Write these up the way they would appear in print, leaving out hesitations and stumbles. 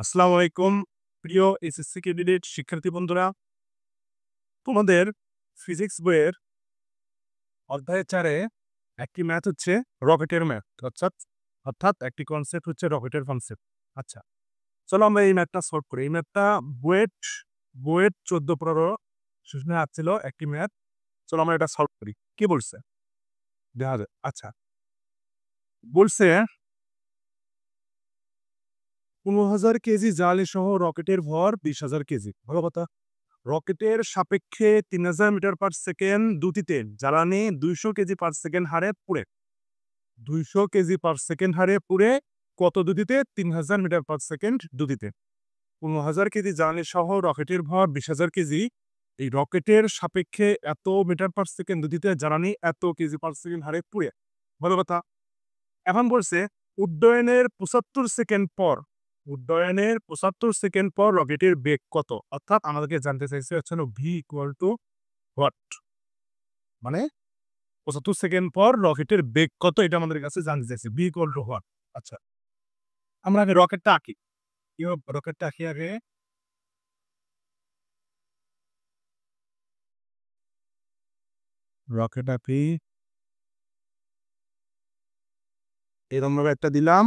আসসালামু আলাইকুম প্রিয় এসএসসি ক্যান্ডিডেট শিক্ষার্থী বন্ধুরা। তোমাদের ফিজিক্স বইয়ের অধ্যায় ৪ এ একটি ম্যাথ হচ্ছে রকেটের ম্যাথ। অর্থাৎ একটি কনসেপ্ট হচ্ছে রকেটের কনসেপ্ট। আচ্ছা, চলো আমরা এই ম্যাথটা সলভ করি। এই ম্যাথটা বুয়েট ১৪-১৫ সেশনে আসছিল একটি ম্যাথ। চলো আমরা এটা সলভ করি। কি বলছে? দেখা যায়। আচ্ছা, বলছে ১৫,০০০ কেজি জ্বালানি সহ রকেটের ভর ২০,০০০ কেজি। ভালো কথা। রকেটের সাপেক্ষে ৩,০০০ মিটার পার সেকেন্ড গতিতে জ্বালানি ২০০ কেজি পার সেকেন্ড হারে পুড়ে ২০০ কেজি পার সেকেন্ড হারে পুড়ে কত গতিতে? ৩,০০০ মিটার পার সেকেন্ড গতিতে। ১৫,০০০ কেজি জ্বালানি সহ রকেটের ভর ২০,০০০ কেজি। এই রকেটের সাপেক্ষে এত মিটার পার সেকেন্ড গতিতে জ্বালানি এত কেজি পার সেকেন্ড হারে পুড়ে। ভালো কথা। এখন বলছে উড্ডয়নের ৭৫ সেকেন্ড পর রকেটের বেগ কত? অর্থাৎ আমাদেরকে জানতে চাইছে হচ্ছে ভি ইকুয়াল টু হোয়াট, মানে ৭৫ সেকেন্ড পর রকেটের বেগ কত এটা আমাদের কাছে জানতে চাইছে। V equal two what. আচ্ছা, আমরা আগে রকেটটা আঁকি। কিভাবে রকেটটা আঁকি? আগে রকেট আঁকি, এরকম ভাবে একটা দিলাম,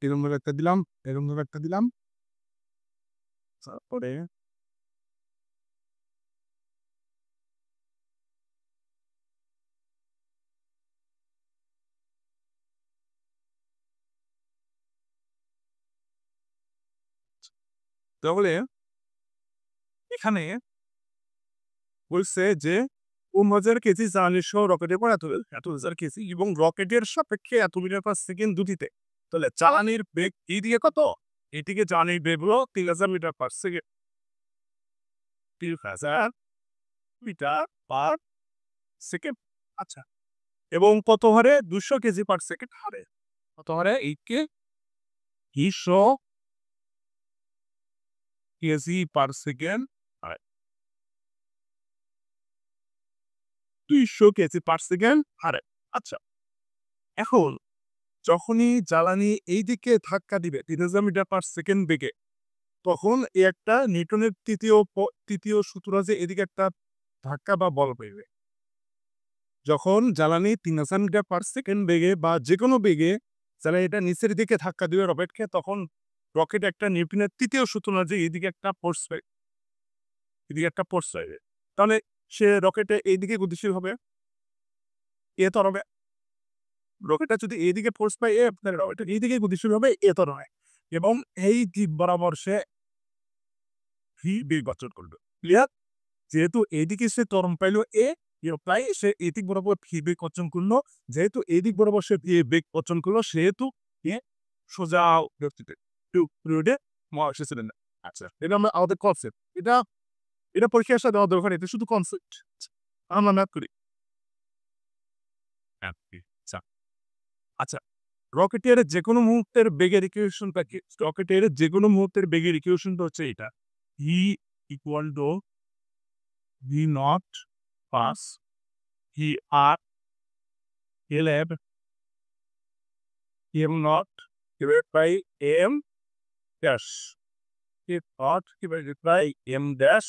এরকম ভাবে একটা দিলাম, এরকম ভাবে একটা দিলাম। তারপরে তাহলে এখানে বলছে যে ১৫,০০০ কেজি জ্বালানি সহ রকেটের পর এত হাজার কেজি এবং রকেটের সাপেক্ষে এত মিটার পার সেকেন্ড গতিতে। তাহলে জ্বালানির বেগ এইদিকে কত? এদিকে জ্বালানির বেগ হলো ৩,০০০ মিটার পার সেকেন্ড। ৩,০০০ মিটার পার সেকেন্ড। আচ্ছা, এবং কত হারে? ২০০ কেজি পার সেকেন্ড হারে। কত হারে? ২০০ কেজি পার সেকেন্ড হারে। ২০০ কেজি পার সেকেন্ড হারে। আচ্ছা, এখন যখনই জ্বালানি এইদিকে ধাক্কা দিবে ৩,০০০ মিটার পার সেকেন্ড বেগে, তখন এই একটা নিউটনের তৃতীয় সূত্র আছে, এদিকে একটা ধাক্কা বা বল পেবে। যখন জ্বালানি ৩,০০০ মিটার পার সেকেন্ড বেগে বা যেকোনো বেগে জ্বালানিটা নিচের দিকে ধাক্কা দিবে রকেটকে, তখন রকেট একটা নিউটনের তৃতীয় সূত্র আছে, এদিকে একটা ফোর্স পাবে, এদিকে একটা ফোর্স পাবে। তাহলে সে রকেটে এইদিকে গতিশীল হবে, এ তরবে। রকেটটা যদি এইদিকে ফোর্স পায় এ, তাহলে রকেটটা এইদিকে গতিশীল হবে এ তরবে, এবং এই দিক বরাবর সে ভি বেগ অর্জন করবে। ক্লিয়ার? যেহেতু এইদিকে সে ত্বরণ পাইল এ, তাই সে এদিক বরাবর ভি বেগ অর্জন করলো। যেহেতু এদিক বরাবর সে ভি বেগ অর্জন করলো, সেহেতু এ সোজা পিরিয়ডে মহাকাশে ছিলেন না। আচ্ছা, এটা আমরা আমাদের কনসেপ্ট। এটা পরীক্ষার সাথে দেওয়া দরকার, এটা শুধু কনসেপ্ট। আমরা ম্যাথ করি। আচ্ছা, আচ্ছা, রকেটের যেকোনো মুহূর্তের বেগের ইকুয়েশনটা কি? রকেটের যেকোনো মুহূর্তের বেগের ইকুয়েশনটা হচ্ছে এটা। V equal to V naught plus V R এলএব M naught divided by M dash, M naught divided by M dash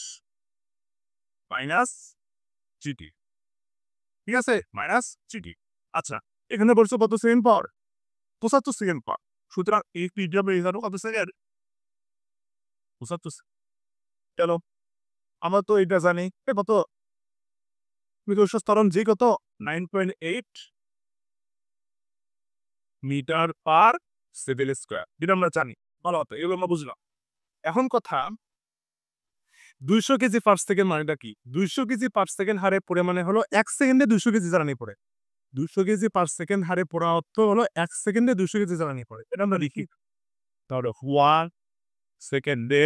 minus GT. ঠিক আছে? Minus GT. আচ্ছা, এখানে বলছো কত সেকেন্ড পর? ৭৫ সেকেন্ড পর। সুতরাং এই পিটা বেরিয়ে গেল কত সেকেন্ড? ৭৫। কেন? আমরা তো এটা জানি। কত? বিকর্ষ ত্বরণ জি কত? 9.8 মিটার পার সেকেন্ড স্কয়ার। যেটা আমরা জানি। ভালো কথা, এগুলো আমরা বুঝলাম। এখন কথা, ২০০ কেজি পার সেকেন্ড মানেটা কি? ২০০ কেজি পার সেকেন্ড হারে পড়ে মানে হলো ১ সেকেন্ডে ২০০ কেজি জ্বালানি পড়ে। ২০০ কেজি পার সেকেন্ড হারে পড়া অর্থ হলো ১ সেকেন্ডে ২০০ কেজি জ্বালানি পড়ে। এটা আমরা লিখি। তাহলে 1 সেকেন্ডে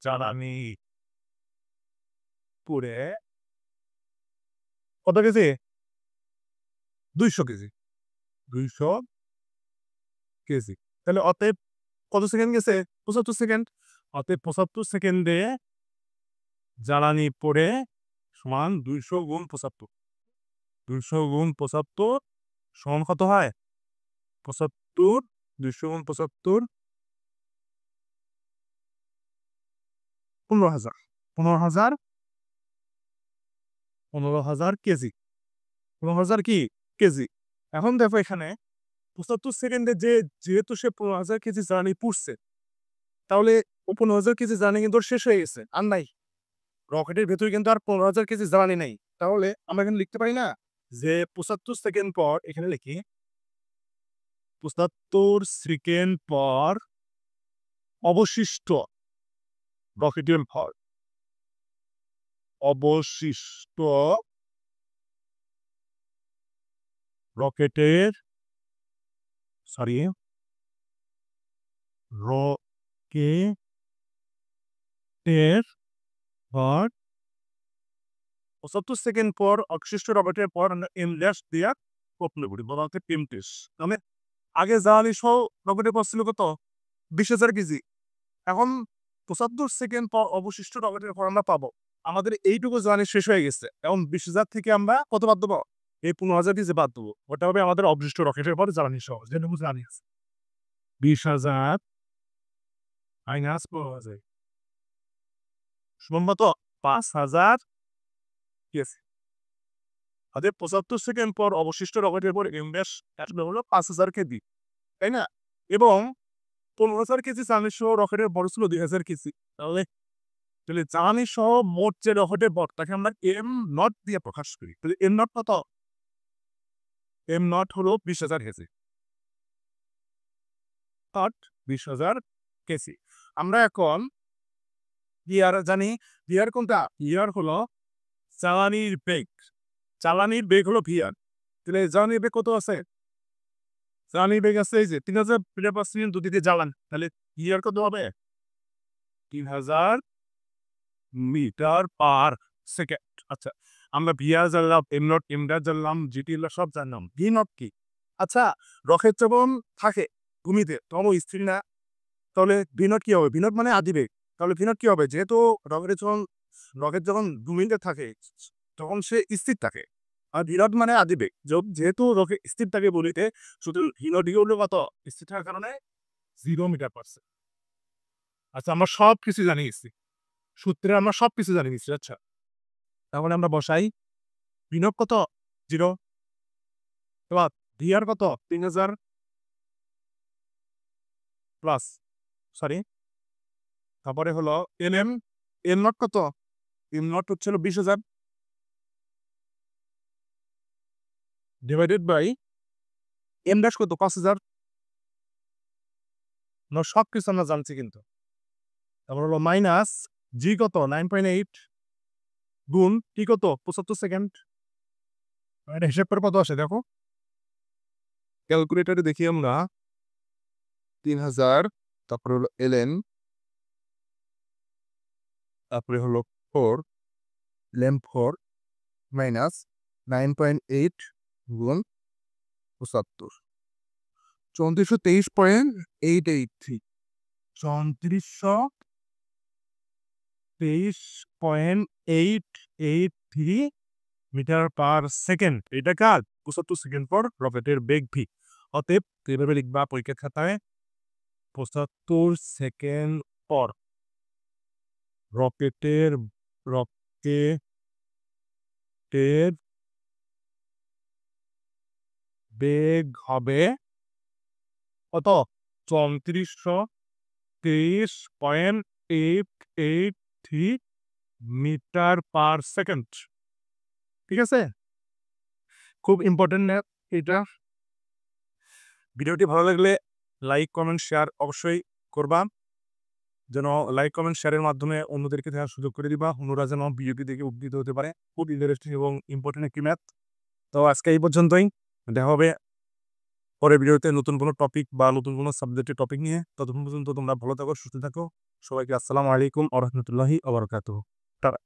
জ্বালানি পুড়ে কত কেজি? ২০০ কেজি। ২০০ কেজি। তাহলে অতএব কত সেকেন্ড গেছে? ৭৫ সেকেন্ড। অতএব ৭৫ সেকেন্ডে জ্বালানি পড়ে সমান ২০০ গুণ ৭৫। ২০০ গুণ ৭৫ সমান কত হয়? ৭৫ 200 গুণ 75 15,000 15,000 15,000 কেজি 15,000 কি কেজি। এখন দেখো এখানে 75 সেকেন্ডে যেহেতু সে 15,000 কেজি জ্বালানি পুড়ছে, তাহলে ও 15,000 কেজি জ্বালানি কিন্তু ওর শেষ হয়ে গেছে, আর নাই। রকেটের ভেতরে কিন্তু আর 15,000 কেজি জ্বালানি নেই। তাহলে আমরা এখানে লিখতে পারি না যে 75 সেকেন্ড পর, এখানে লিখি 75 সেকেন্ড পর অবশিষ্ট রকেটের ভর, অবশিষ্ট রকেটের সরি রকেটের ভর 75 সেকেন্ড পর অবশিষ্ট রকেটের পর আমরা এম ড্যাশ দিয়া কপলে করি, বলা হচ্ছে এম টেস। মানে আগে জ্বালানি সহ রকেটের পর ছিল কত 20,000 কেজি, এখন 75 সেকেন্ড পর অবশিষ্ট রকেটের ভর আমরা পাবো। আমাদের এইটুকু জ্বালানি শেষ হয়ে গেছে, এখন 20,000 থেকে আমরা কত বাদ দেবো, এই 15,000 কেজি বাদ দেবো, ওটা হবে আমাদের অবশিষ্ট রকেটের পর জ্বালানি সহ, যেটুকু জ্বালানি আছে 20,000 মাইনাস 15,000 সমান কত 5,000 কেজি। আমাদের 75 সেকেন্ড পর অবশিষ্ট রকেটের পর এমড্যাশ হলো 5,000 কেজি, তাই না? এবং 15,000 কেজি জ্বালানি সহ রকেটের ভর ছিল 2,000 কেজি। তাহলে জ্বালানি সহ মোট যে রকেটের ভর তাকে আমরা এম নট দিয়ে প্রকাশ করি। তাহলে এম নট কত, এম নট হলো 20,000 কেজি, নট 20,000 কেজি। আমরা এখন ইয়ার জানি, ইয়ার কোনটা, ইয়ার হলো জ্বালানির বেগ, জ্বালানির বেগ হলো ভিআর। তাহলে জ্বালানির বেগ কত আছে, জ্বালানির বেগ আছে এই যে 3,000 মিটার পার সেকেন্ড দুদিকে জ্বালান, তাহলে ইয়ার কত হবে 3,000 মিটার পার সেকেন্ড। আচ্ছা, আমরা ভিআর জানলাম, এম নট এম ড্যাশ জানলাম, জিটি সব জানলাম, ভি নট কি? আচ্ছা, রকেট যখন থাকে ভূমিতে তখন স্থির না, তাহলে ভি নট কি হবে, ভি নট মানে আদিবেগ। তাহলে ভি নট কি হবে, যেহেতু রকেট যখন ভূমিতে থাকে তখন সে স্থির থাকে, আর ভি নট মানে আদিবেগ। যেহেতু রকেট স্থির থাকে বলিতে, শুধু ভি নট হলো কত, স্থির থাকার কারণে 0 মিটার পার সেকেন্ড। আচ্ছা, আমরা সব কিছু জানি গেছি, সূত্রে আমরা সব কিছু জানি গেছি। আচ্ছা, তাহলে আমরা বসাই ভি নট কত 0, এবার ভি আর কত 3,000 প্লাস সরি, তারপরে হলো এন এম, এন নট কত, এম নট হচ্ছে 20,000 ডিভাইডেড বাই এম ড্যাশ কত 5,000। সব কিছু আমরা জানছি কিন্তু। তারপর হলো মাইনাস জি কত 9.8 গুণ টি কত 75 সেকেন্ড। এটা হিসাব করে কত আসে দেখো, ক্যালকুলেটারে দেখি আমরা 3,000, তারপরে হলো এলএন, তারপরে হলো 4 ল্যাম্প 4 মাইনাস 9.8 গুণ 75, 3423.883, 3423.883 মিটার পার সেকেন্ড। এটা কাজ 75 সেকেন্ড পর রকেটের বেগ ভি। অতএব এইভাবে লিখবা পরীক্ষার খাতায়, 75 সেকেন্ড পর রকেটের রকেটের বেগ হবে কত 3423.883 মিটার পার সেকেন্ড। ঠিক আছে, খুব ইম্পর্টেন্ট ম্যাথ এটা। ভিডিওটি ভালো লাগলে লাইক কমেন্ট শেয়ার অবশ্যই করবা, যেন লাইক কমেন্ট শেয়ারের মাধ্যমে অন্যদেরকে দেখার সুযোগ করে দিবা, অন্যরা যেন ভিডিওটি দেখে উপকৃত হতে পারে। খুব ইন্টারেস্টিং এবং ইম্পর্টেন্ট একটি ম্যাথ। তো আজকে এই পর্যন্তই, দেখা হবে পরের ভিডিওতে নতুন কোনো টপিক বা নতুন কোনো সাবজেক্টের টপিক নিয়ে। ততক্ষণ পর্যন্ত তোমরা ভালো থাকো, সুস্থ থাকো। সবাইকে আসসালামু আলাইকুম ওয়া রাহমাতুল্লাহি ওয়া বারাকাতুহু। টাটা।